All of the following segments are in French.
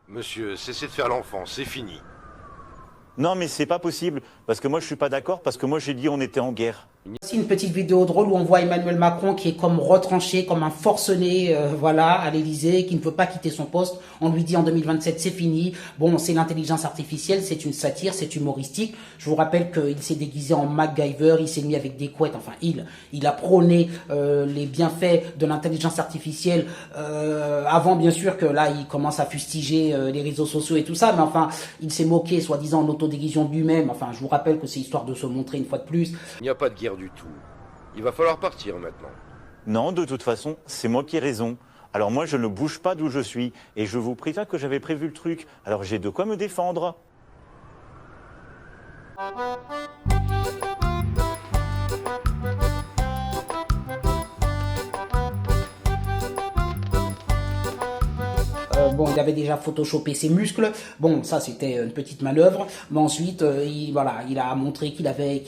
Monsieur, cessez de faire l'enfant, c'est fini. Non, mais c'est pas possible, parce que moi je suis pas d'accord, parce que moi j'ai dit on était en guerre. Voici une petite vidéo drôle où on voit Emmanuel Macron qui est comme retranché, comme un forcené, voilà, à l'Élysée, qui ne veut pas quitter son poste. On lui dit en 2027 c'est fini. Bon, c'est l'intelligence artificielle, c'est une satire, c'est humoristique. Je vous rappelle qu'il s'est déguisé en MacGyver, il s'est mis avec des couettes. Enfin, il a prôné les bienfaits de l'intelligence artificielle avant, bien sûr, que là il commence à fustiger les réseaux sociaux et tout ça. Mais enfin, il s'est moqué, soi-disant, en autodéguisant de lui-même. Enfin, je vous rappelle que c'est histoire de se montrer une fois de plus. Il n'y a pas de guerre du tout. Il va falloir partir maintenant. Non, de toute façon, c'est moi qui ai raison. Alors moi je ne bouge pas d'où je suis, et je vous préviens que j'avais prévu le truc, alors j'ai de quoi me défendre. Bon, il avait déjà photoshopé ses muscles. Bon, ça c'était une petite manœuvre. Mais ensuite, voilà, il a montré qu'il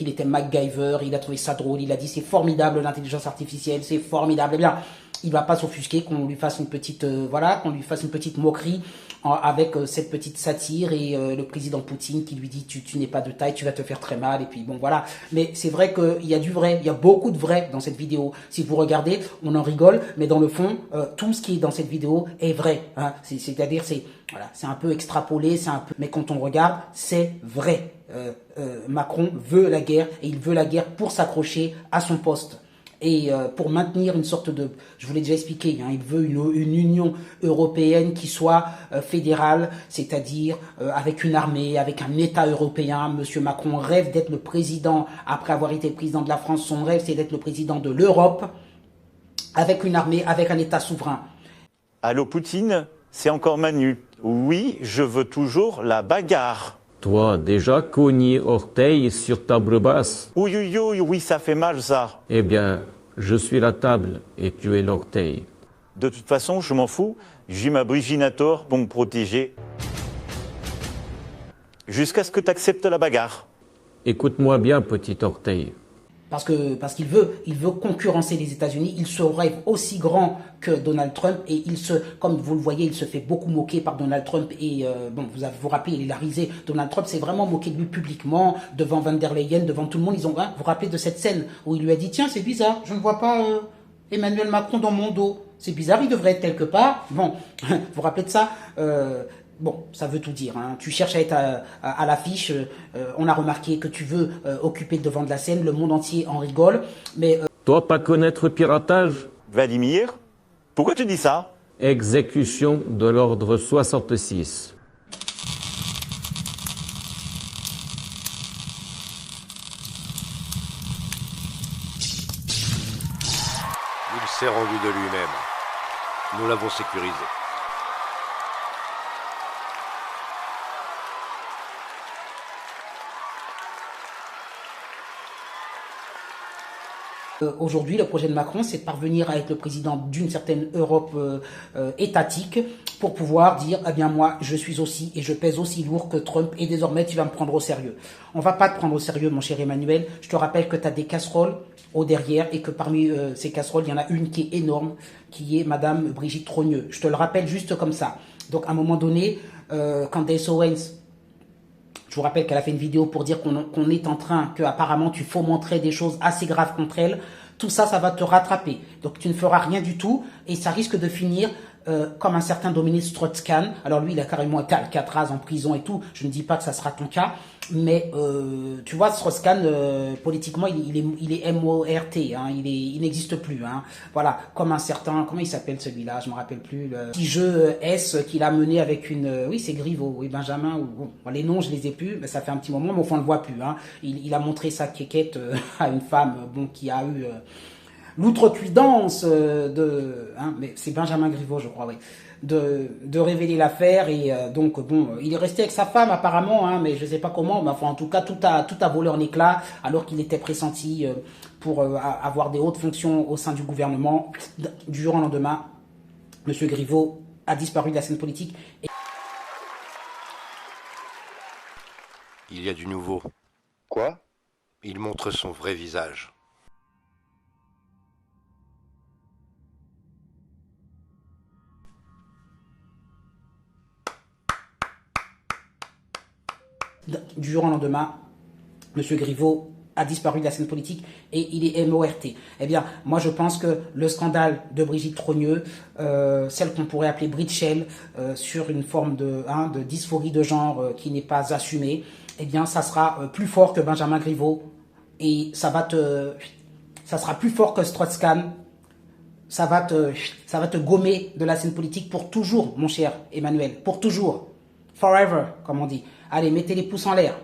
était MacGyver. Il a trouvé ça drôle. Il a dit c'est formidable l'intelligence artificielle, c'est formidable. Eh bien, il va pas s'offusquer qu'on lui fasse une petite, voilà, qu'on lui fasse une petite moquerie avec cette petite satire et le président Poutine qui lui dit tu n'es pas de taille, tu vas te faire très mal. Et puis bon voilà. Mais c'est vrai qu'il y a du vrai, il y a beaucoup de vrai dans cette vidéo. Si vous regardez, on en rigole, mais dans le fond, tout ce qui est dans cette vidéo est vrai. Hein. C'est-à-dire c'est voilà, c'est un peu extrapolé, c'est un peu, mais quand on regarde, c'est vrai. Macron veut la guerre et il veut la guerre pour s'accrocher à son poste. Et pour maintenir une sorte de, je vous l'ai déjà expliqué, hein, il veut une Union européenne qui soit fédérale, c'est-à-dire avec une armée, avec un État européen. Monsieur Macron rêve d'être le président, après avoir été président de la France, son rêve c'est d'être le président de l'Europe, avec une armée, avec un État souverain. Allô Poutine, c'est encore Manu. Oui, je veux toujours la bagarre. Toi, déjà cogné orteil sur table basse. Oui, oui, oui, oui, ça fait mal ça. Eh bien, je suis la table et tu es l'orteil. De toute façon, je m'en fous, j'ai ma Briginator pour me protéger. Jusqu'à ce que tu acceptes la bagarre. Écoute-moi bien, petit orteil. Parce qu'il veut concurrencer les États-Unis. Il se rêve aussi grand que Donald Trump et comme vous le voyez, il se fait beaucoup moquer par Donald Trump et bon, vous rappelez, il a risé. Donald Trump s'est vraiment moqué de lui publiquement devant Van der Leyen, devant tout le monde. Vous vous rappelez de cette scène où il lui a dit tiens, c'est bizarre, je ne vois pas Emmanuel Macron dans mon dos. C'est bizarre, il devrait être quelque part. Bon, vous vous rappelez de ça Bon, ça veut tout dire. Hein. Tu cherches à être à l'affiche. On a remarqué que tu veux occuper le devant de la scène. Le monde entier en rigole. Mais Toi, pas connaître piratage? Vladimir, pourquoi tu dis ça? Exécution de l'ordre 66. Il s'est rendu de lui-même. Nous l'avons sécurisé. Aujourd'hui, le projet de Macron, c'est de parvenir à être le président d'une certaine Europe étatique pour pouvoir dire, eh bien moi, je suis aussi et je pèse aussi lourd que Trump et désormais tu vas me prendre au sérieux. On va pas te prendre au sérieux, mon cher Emmanuel. Je te rappelle que tu as des casseroles au derrière et que parmi ces casseroles, il y en a une qui est énorme, qui est Madame Brigitte Trogneux. Je te le rappelle juste comme ça. Donc à un moment donné, quand Candace Owens, je vous rappelle qu'elle a fait une vidéo pour dire qu'on est en train, qu'apparemment tu fomenterais des choses assez graves contre elle. Tout ça, ça va te rattraper. Donc tu ne feras rien du tout et ça risque de finir comme un certain Dominique Strauss-Kahn. Alors lui, il a carrément été à Alcatraz en prison et tout. Je ne dis pas que ça sera ton cas. Mais tu vois, Strauss-Kahn, politiquement, il est M-O-R-T. Hein, il n'existe plus. Hein. Voilà, comme un certain, comment il s'appelle celui-là? Je me rappelle plus. Le petit jeu S qu'il a mené avec une, oui, c'est Griveaux, oui, Benjamin. Bon, les noms, je les ai plus, mais ça fait un petit moment, mais enfin, on le voit plus. Hein. Il a montré sa quéquette à une femme, bon, qui a eu l'outrecuidance mais c'est Benjamin Griveaux, je crois, oui. De révéler l'affaire et donc bon, il est resté avec sa femme apparemment, hein, mais je sais pas comment, mais enfin en tout cas tout a volé en éclats alors qu'il était pressenti pour avoir des hautes fonctions au sein du gouvernement. Du jour au lendemain, Monsieur Griveaux a disparu de la scène politique. Il y a du nouveau. Quoi? Il montre son vrai visage. du jour au lendemain, M. Griveaux a disparu de la scène politique et il est MORT. Eh bien, moi je pense que le scandale de Brigitte Trogneux, celle qu'on pourrait appeler Britchell, sur une forme de dysphorie de genre qui n'est pas assumée, eh bien ça sera plus fort que Benjamin Griveaux et ça sera plus fort que Strauss-Kahn. Ça va te gommer de la scène politique pour toujours, mon cher Emmanuel, pour toujours. Forever, comme on dit. Allez, mettez les pouces en l'air.